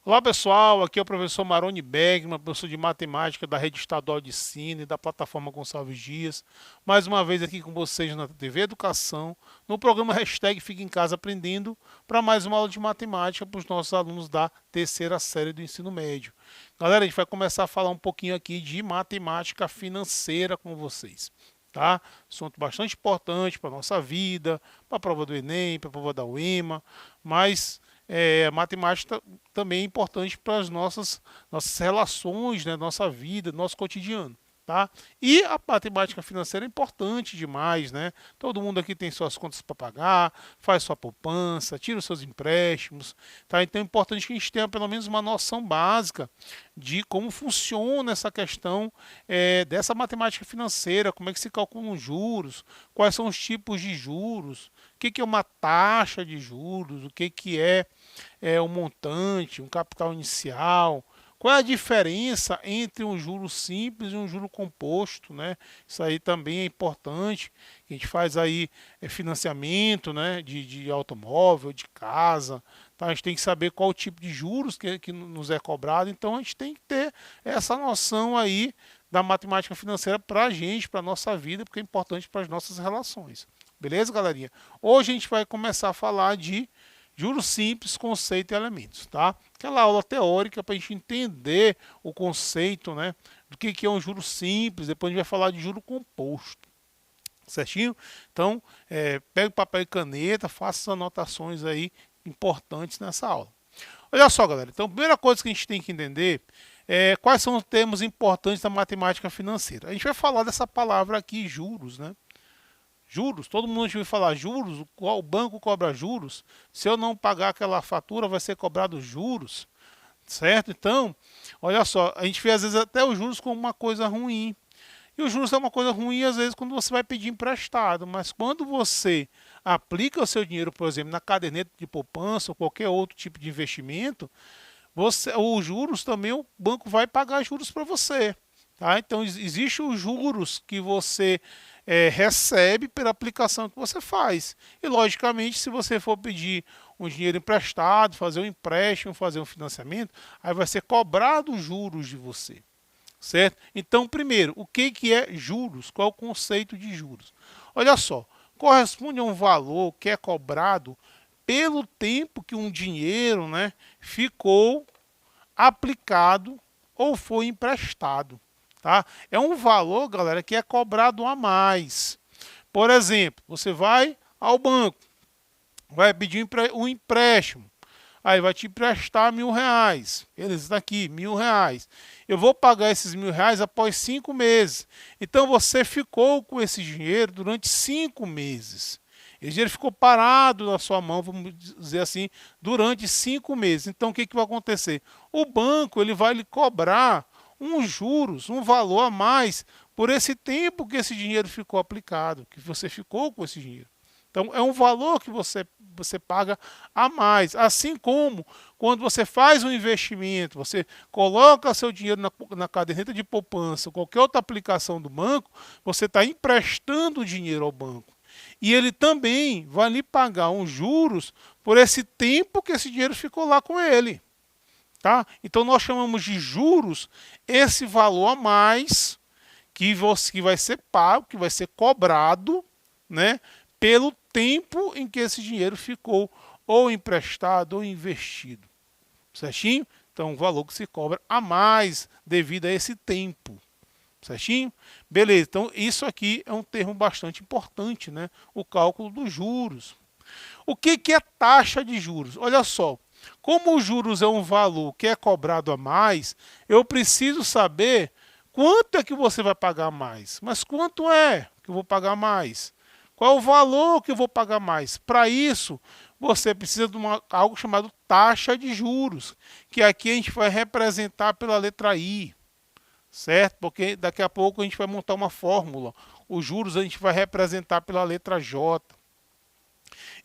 Olá pessoal, aqui é o professor Maroni Bergman, professor de matemática da Rede Estadual de Ensino e da plataforma Gonçalves Dias. Mais uma vez aqui com vocês na TV Educação, no programa Hashtag Fica em Casa Aprendendo, para mais uma aula de matemática para os nossos alunos da terceira série do ensino médio. Galera, a gente vai começar a falar um pouquinho aqui de matemática financeira com vocês. Tá? Assunto bastante importante para a nossa vida, para a prova do Enem, para a prova da UEMA, mas a matemática também é importante para as nossas relações, né, nossa vida, nosso cotidiano. Tá? E a matemática financeira é importante demais, né? Todo mundo aqui tem suas contas para pagar, faz sua poupança, tira os seus empréstimos, tá? Então é importante que a gente tenha pelo menos uma noção básica de como funciona essa questão dessa matemática financeira, como é que se calculam os juros, quais são os tipos de juros, o que é uma taxa de juros, o que é um montante, um capital inicial. Qual é a diferença entre um juro simples e um juro composto, né? Isso aí também é importante. A gente faz aí financiamento, né, de automóvel, de casa. Tá? A gente tem que saber qual o tipo de juros que nos é cobrado. Então a gente tem que ter essa noção aí da matemática financeira para a gente, para a nossa vida, porque é importante para as nossas relações. Beleza, galerinha? Hoje a gente vai começar a falar de juros simples, conceito e elementos, tá? Aquela aula teórica para a gente entender o conceito, né, do que é um juro simples. Depois a gente vai falar de juro composto, certinho? Então, pega o papel e caneta, faça as anotações aí importantes nessa aula. Olha só, galera. Então, a primeira coisa que a gente tem que entender é quais são os termos importantes da matemática financeira. A gente vai falar dessa palavra aqui, juros, né? Juros, todo mundo ouviu falar juros, o banco cobra juros, se eu não pagar aquela fatura vai ser cobrado juros, certo? Então, olha só, a gente vê às vezes até os juros como uma coisa ruim, e os juros é uma coisa ruim às vezes quando você vai pedir emprestado, mas quando você aplica o seu dinheiro, por exemplo, na caderneta de poupança ou qualquer outro tipo de investimento, os juros também o banco vai pagar juros para você. Tá? Então, existem os juros que você recebe pela aplicação que você faz. E, logicamente, se você for pedir um dinheiro emprestado, fazer um empréstimo, fazer um financiamento, aí vai ser cobrado os juros de você. Certo? Então, primeiro, o que é juros? Qual é o conceito de juros? Olha só, corresponde a um valor que é cobrado pelo tempo que um dinheiro, né, ficou aplicado ou foi emprestado. Tá? É um valor, galera, que é cobrado a mais. Por exemplo, você vai ao banco, vai pedir um empréstimo, aí vai te emprestar R$ 1.000. Eles está aqui, R$ 1.000. Eu vou pagar esses R$ 1.000 após 5 meses. Então você ficou com esse dinheiro durante 5 meses. Esse dinheiro ficou parado na sua mão, vamos dizer assim, durante 5 meses. Então o que vai acontecer? O banco ele vai lhe cobrar uns juros, um valor a mais por esse tempo que esse dinheiro ficou aplicado, que você ficou com esse dinheiro. Então, é um valor que você paga a mais. Assim como quando você faz um investimento, você coloca seu dinheiro na caderneta de poupança, qualquer outra aplicação do banco, você está emprestando dinheiro ao banco. E ele também vai lhe pagar uns juros por esse tempo que esse dinheiro ficou lá com ele. Tá? Então, nós chamamos de juros esse valor a mais que vai ser pago, que vai ser cobrado, né, pelo tempo em que esse dinheiro ficou ou emprestado ou investido. Certinho? Então, o valor que se cobra a mais devido a esse tempo. Certinho? Beleza. Então, isso aqui é um termo bastante importante, né? O cálculo dos juros. O que é taxa de juros? Olha só, como os juros é um valor que é cobrado a mais, eu preciso saber quanto é que você vai pagar mais. Mas quanto é que eu vou pagar mais? Qual é o valor que eu vou pagar mais? Para isso, você precisa de algo chamado taxa de juros, que aqui a gente vai representar pela letra I, certo? Porque daqui a pouco a gente vai montar uma fórmula. Os juros a gente vai representar pela letra J.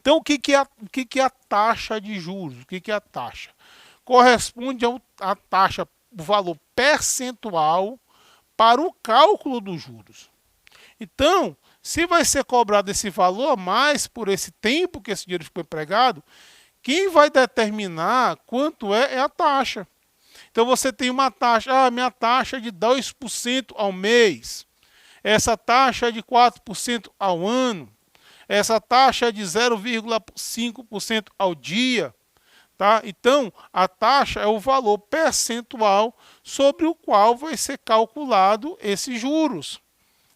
Então, o que é a taxa de juros? O que é a taxa? Corresponde à taxa, o valor percentual para o cálculo dos juros. Então, se vai ser cobrado esse valor a mais por esse tempo que esse dinheiro ficou empregado, Quem vai determinar quanto é a taxa. Então você tem uma taxa, minha taxa é de 2% ao mês. Essa taxa é de 4% ao ano. Essa taxa é de 0,5% ao dia. Tá? Então, a taxa é o valor percentual sobre o qual vai ser calculado esses juros.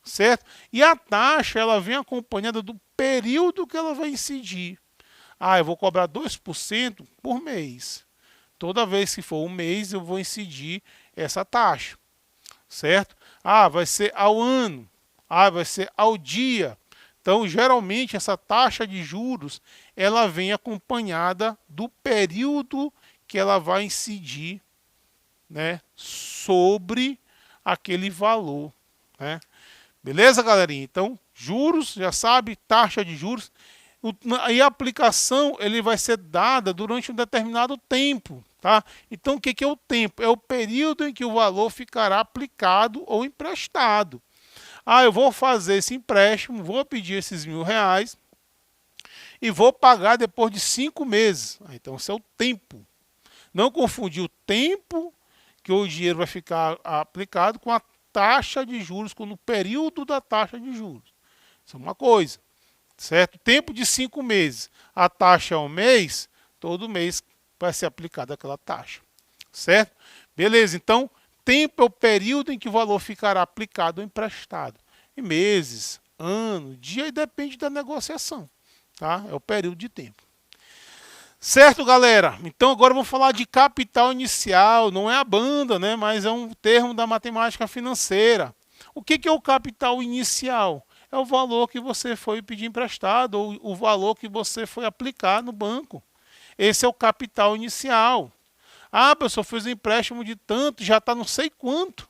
Certo? E a taxa ela vem acompanhada do período que ela vai incidir. Eu vou cobrar 2% por mês. Toda vez que for um mês, eu vou incidir essa taxa. Certo? Vai ser ao ano. Vai ser ao dia. Então, geralmente, essa taxa de juros, ela vem acompanhada do período que ela vai incidir, né, sobre aquele valor. Né? Beleza, galerinha? Então, juros, já sabe, taxa de juros. E a aplicação ele vai ser dada durante um determinado tempo. Tá? Então, o que é o tempo? É o período em que o valor ficará aplicado ou emprestado. Eu vou fazer esse empréstimo, vou pedir esses R$1.000 e vou pagar depois de 5 meses. Então, esse é o tempo. Não confundir o tempo que o dinheiro vai ficar aplicado com a taxa de juros, com o período da taxa de juros. Isso é uma coisa. Certo? Tempo de 5 meses. A taxa é um mês, todo mês vai ser aplicada aquela taxa. Certo? Beleza, então, tempo é o período em que o valor ficará aplicado ou emprestado. Em meses, ano, dia, e depende da negociação. Tá? É o período de tempo. Certo, galera? Então agora vamos falar de capital inicial. Não é a banda, né? Mas é um termo da matemática financeira. O que é o capital inicial? É o valor que você foi pedir emprestado ou o valor que você foi aplicar no banco. Esse é o capital inicial. A pessoa fez um empréstimo de tanto, já está não sei quanto.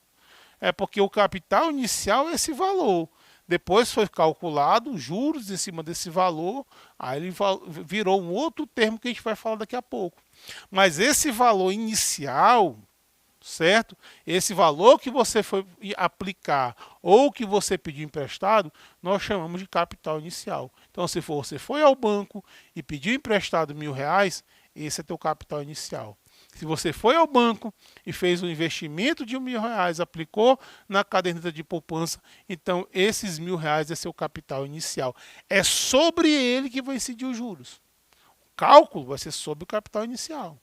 É porque o capital inicial é esse valor. Depois foi calculado os juros em cima desse valor, aí ele virou um outro termo que a gente vai falar daqui a pouco. Mas esse valor inicial, certo? Esse valor que você foi aplicar ou que você pediu emprestado, nós chamamos de capital inicial. Então, se você foi ao banco e pediu emprestado R$1.000, esse é teu capital inicial. Se você foi ao banco e fez um investimento de R$1.000, aplicou na caderneta de poupança, então esses R$1.000 é seu capital inicial. É sobre ele que vai incidir os juros. O cálculo vai ser sobre o capital inicial.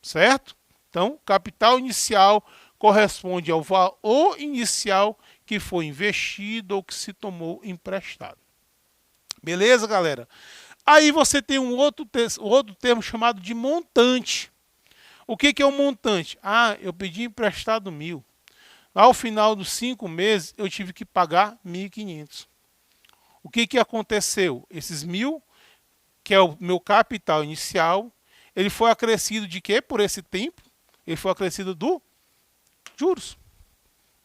Certo? Então, capital inicial corresponde ao valor inicial que foi investido ou que se tomou emprestado. Beleza, galera? Aí você tem um outro termo chamado de montante. O que é o montante? Eu pedi emprestado 1.000. Ao final dos 5 meses, eu tive que pagar 1.500. O que aconteceu? Esses 1.000, que é o meu capital inicial, ele foi acrescido de quê por esse tempo? Ele foi acrescido do juros.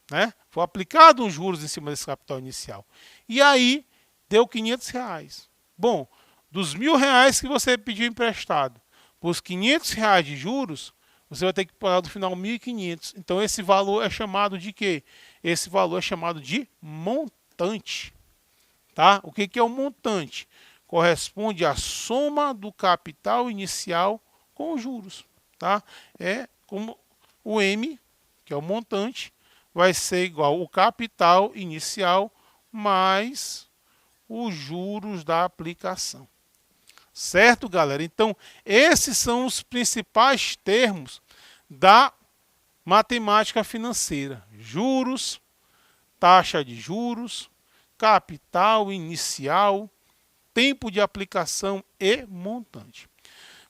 Né? Foi aplicado uns juros em cima desse capital inicial. E aí, deu R$500. Bom, dos R$1.000 que você pediu emprestado, por os R$500 de juros, você vai ter que pagar no final 1.500. Então, esse valor é chamado de quê? Esse valor é chamado de montante. Tá? O que é o montante? Corresponde à soma do capital inicial com os juros. Tá? É como o M, que é o montante, vai ser igual ao capital inicial mais os juros da aplicação. Certo, galera? Então, esses são os principais termos da matemática financeira. Juros, taxa de juros, capital inicial, tempo de aplicação e montante.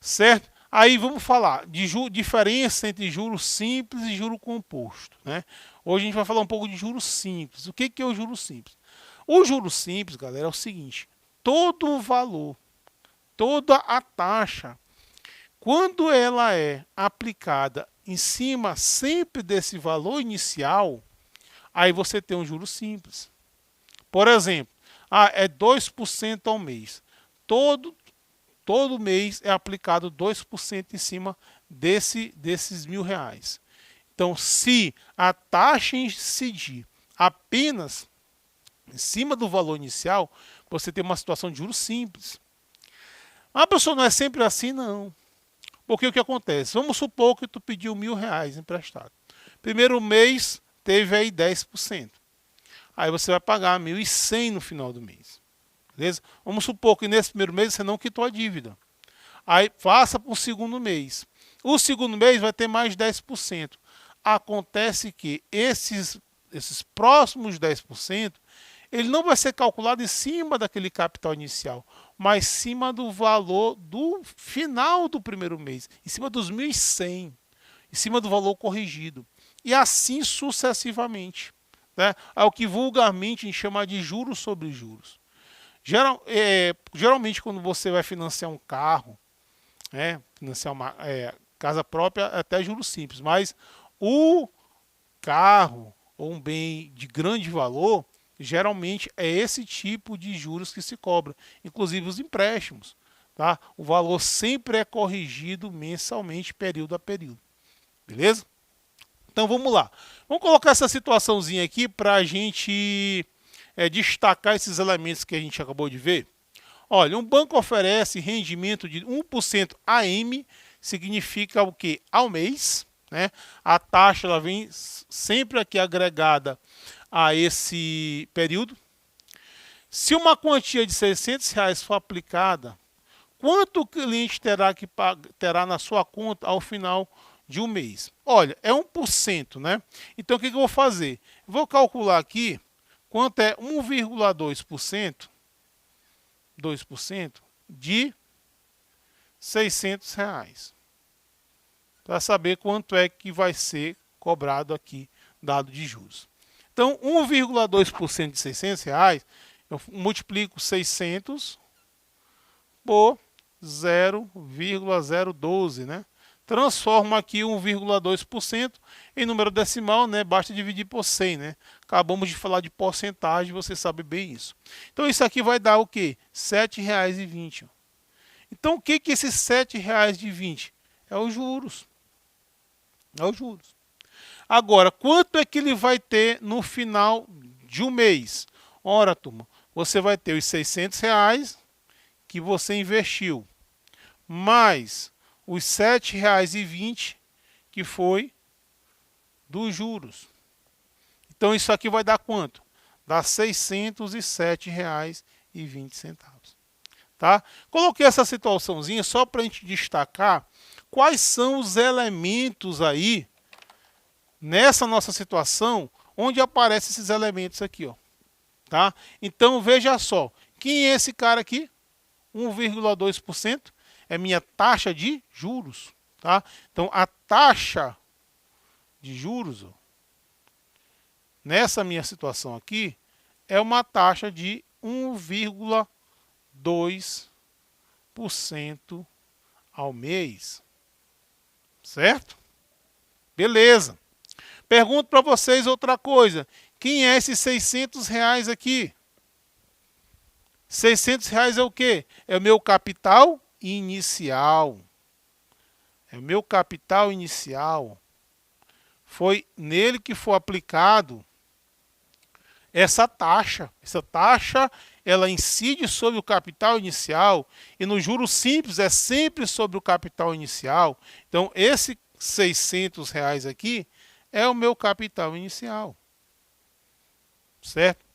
Certo? Aí vamos falar de diferença entre juros simples e juro composto. Né? Hoje a gente vai falar um pouco de juros simples. O que é o juro simples? O juro simples, galera, é o seguinte. Todo o valor, toda a taxa, quando ela é aplicada em cima sempre desse valor inicial, aí você tem um juro simples. Por exemplo, é 2% ao mês. Todo mês é aplicado 2% em cima desses R$1.000. Então, se a taxa incidir apenas em cima do valor inicial, você tem uma situação de juros simples. A pessoa não é sempre assim, não. Porque o que acontece? Vamos supor que tu pediu R$ 1.000 emprestado. Primeiro mês teve aí 10%. Aí você vai pagar 1.100 no final do mês. Beleza? Vamos supor que nesse primeiro mês você não quitou a dívida. Aí passa para o segundo mês. O segundo mês vai ter mais 10%. Acontece que esses próximos 10%, ele não vai ser calculado em cima daquele capital inicial, mas em cima do valor do final do primeiro mês, em cima dos 1.100, em cima do valor corrigido. E assim sucessivamente. Né? É o que vulgarmente a gente chama de juros sobre juros. Geralmente, quando você vai financiar um carro, financiar uma casa própria, até juros simples, mas o carro ou um bem de grande valor, geralmente é esse tipo de juros que se cobra, inclusive os empréstimos. Tá? O valor sempre é corrigido mensalmente, período a período. Beleza? Então vamos lá. Vamos colocar essa situaçãozinha aqui para a gente destacar esses elementos que a gente acabou de ver. Olha, um banco oferece rendimento de 1% AM, significa o que? Ao mês. Né? A taxa ela vem sempre aqui agregada a esse período. Se uma quantia de R$ 600 for aplicada, quanto o cliente terá na sua conta ao final de um mês? Olha, é 1%, né? Então o que eu vou fazer? Vou calcular aqui quanto é 1,2%, 2% de R$ 600. Para saber quanto é que vai ser cobrado aqui, dado de juros. Então, 1,2% de R$ 600, eu multiplico 600 por 0,012, né? Transformo aqui 1,2% em número decimal, né? Basta dividir por 100, né? Acabamos de falar de porcentagem, você sabe bem isso. Então, isso aqui vai dar o quê? R$ 7,20. Então, o que é esses R$ 7,20? É os juros. É os juros. Agora, quanto é que ele vai ter no final de um mês? Ora, turma, você vai ter os R$ 600 que você investiu, mais os R$ 7,20 que foi dos juros. Então, isso aqui vai dar quanto? Dá R$ 607,20. Tá? Coloquei essa situaçãozinha só para a gente destacar quais são os elementos aí nessa nossa situação onde aparecem esses elementos aqui, ó. Tá? Então veja só, quem é esse cara aqui? 1,2% é minha taxa de juros, tá? Então a taxa de juros, ó, nessa minha situação aqui é uma taxa de 1,2% ao mês. Certo? Beleza. Pergunto para vocês outra coisa. Quem é esses R$ 600 aqui? R$ 600 é o quê? É o meu capital inicial. É o meu capital inicial. Foi nele que foi aplicado essa taxa. Essa taxa, ela incide sobre o capital inicial e no juros simples é sempre sobre o capital inicial. Então, esse R$ 600 aqui é o meu capital inicial. Certo?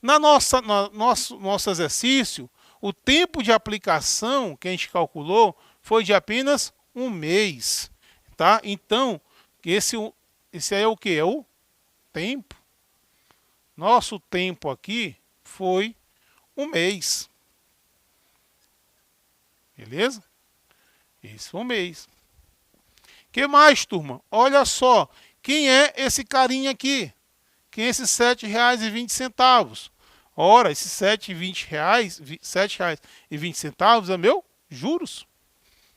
No nosso exercício, o tempo de aplicação que a gente calculou foi de apenas um mês. Tá? Então, esse aí é o que? É o tempo. Nosso tempo aqui foi um mês. Beleza? Esse foi um mês. O que mais, turma? Olha só. Quem é esse carinha aqui? Quem é esses R$ 7,20? Ora, esses R$ 7,20 é meu juros.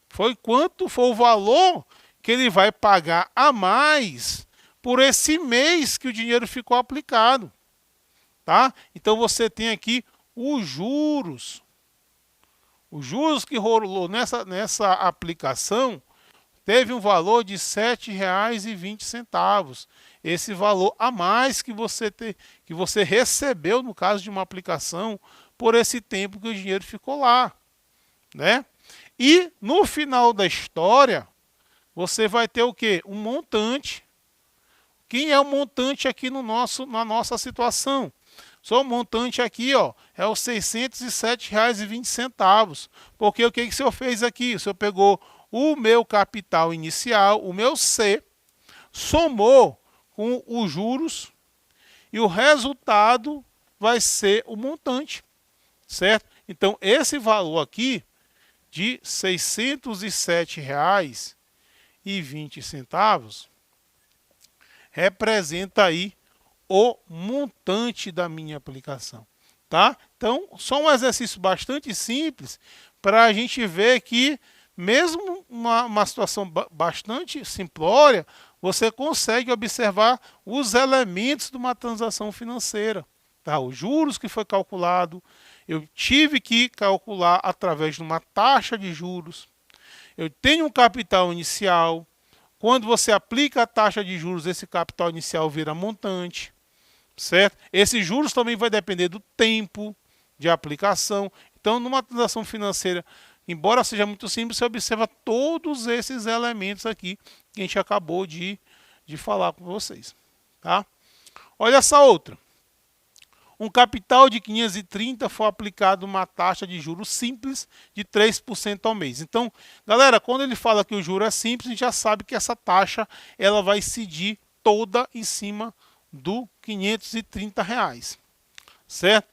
Foi quanto foi o valor que ele vai pagar a mais por esse mês que o dinheiro ficou aplicado. Tá? Então você tem aqui os juros. Os juros que rolou nessa aplicação teve um valor de R$ 7,20. Esse valor a mais que você recebeu no caso de uma aplicação por esse tempo que o dinheiro ficou lá. Né? E no final da história, você vai ter o quê? Um montante. Quem é o montante aqui na nossa situação? Só o montante aqui, ó, é os R$ 607,20. Porque o que o senhor fez aqui? O senhor pegou o meu capital inicial, o meu C, somou com os juros e o resultado vai ser o montante, certo? Então, esse valor aqui de R$ 607,20 representa aí o montante da minha aplicação, tá? Então, só um exercício bastante simples para a gente ver que mesmo uma situação bastante simplória, você consegue observar os elementos de uma transação financeira, tá? Os juros que foi calculado, eu tive que calcular através de uma taxa de juros, eu tenho um capital inicial. Quando você aplica a taxa de juros, esse capital inicial vira montante, certo? Esses juros também vai depender do tempo de aplicação. Então, numa transação financeira, embora seja muito simples, você observa todos esses elementos aqui que a gente acabou de falar com vocês, tá? Olha essa outra. Um capital de 530 foi aplicado uma taxa de juros simples de 3% ao mês. Então, galera, quando ele fala que o juro é simples, a gente já sabe que essa taxa ela vai incidir toda em cima do R$530, certo?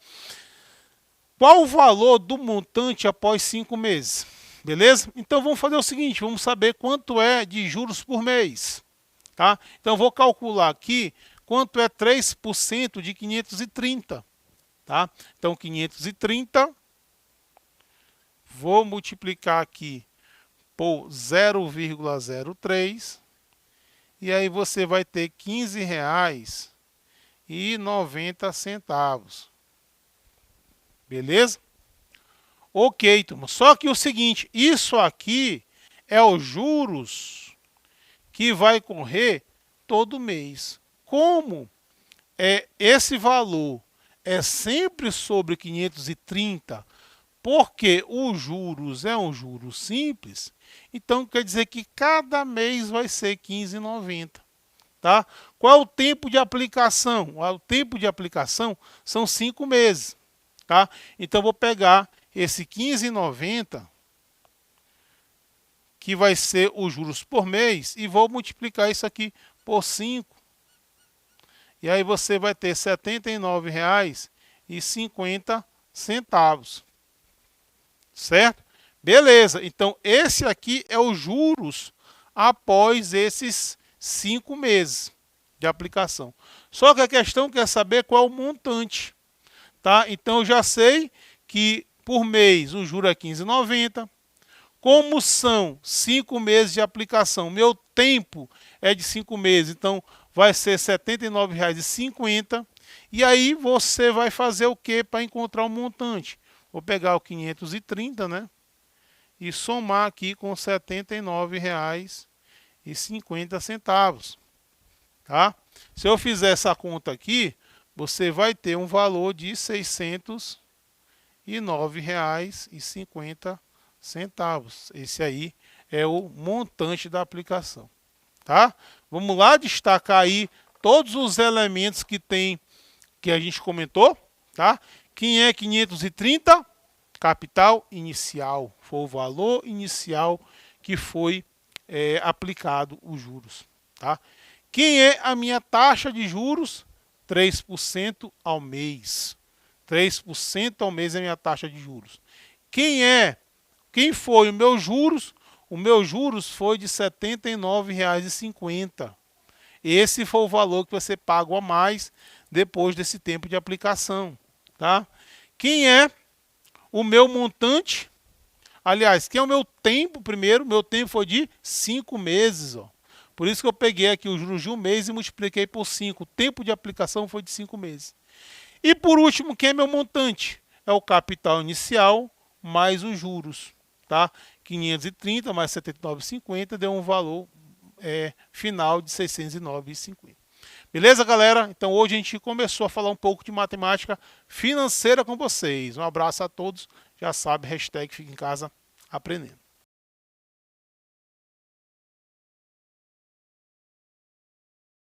Qual o valor do montante após 5 meses? Beleza? Então, vamos fazer o seguinte, vamos saber quanto é de juros por mês, tá? Então, eu vou calcular aqui quanto é 3% de 530, tá? Então, 530, vou multiplicar aqui por 0,03, e aí você vai ter R$ 15,90. Beleza? Ok, turma. Só que o seguinte, isso aqui é os juros que vai correr todo mês. Como esse valor é sempre sobre 530, porque os juros é um juro simples, então quer dizer que cada mês vai ser 15,90. Tá? Qual é o tempo de aplicação? O tempo de aplicação são 5 meses. Tá? Então, vou pegar esse 15,90, que vai ser os juros por mês, e vou multiplicar isso aqui por 5. E aí você vai ter R$ 79,50. Certo? Beleza. Então, esse aqui é os juros após esses 5 meses de aplicação. Só que a questão quer saber qual é o montante. Tá? Então, eu já sei que por mês o juro é 15,90. Como são 5 meses de aplicação, meu tempo é de 5 meses, então vai ser R$ 79,50. E aí você vai fazer o que para encontrar o montante? Vou pegar o 530, né? E somar aqui com R$ 79,50. Tá? Se eu fizer essa conta aqui, você vai ter um valor de R$ 609,50. Esse aí é o montante da aplicação. Tá? Vamos lá destacar aí todos os elementos que a gente comentou. Tá? Quem é 530? Capital inicial. Foi o valor inicial que foi aplicado os juros. Tá? Quem é a minha taxa de juros? 3% ao mês. 3% ao mês é a minha taxa de juros. Quem foi o meu juros? O meu juros foi de R$ 79,50. Esse foi o valor que você paga a mais depois desse tempo de aplicação. Tá? Quem é o meu montante? Aliás, quem é o meu tempo primeiro? Meu tempo foi de 5 meses. Ó. Por isso que eu peguei aqui os juros de um mês e multipliquei por 5. O tempo de aplicação foi de 5 meses. E por último, quem é meu montante? É o capital inicial mais os juros. Tá? 530 mais 79,50 deu um valor final de 609,50. Beleza, galera? Então hoje a gente começou a falar um pouco de matemática financeira com vocês. Um abraço a todos. Já sabe, hashtag Fica em Casa Aprendendo.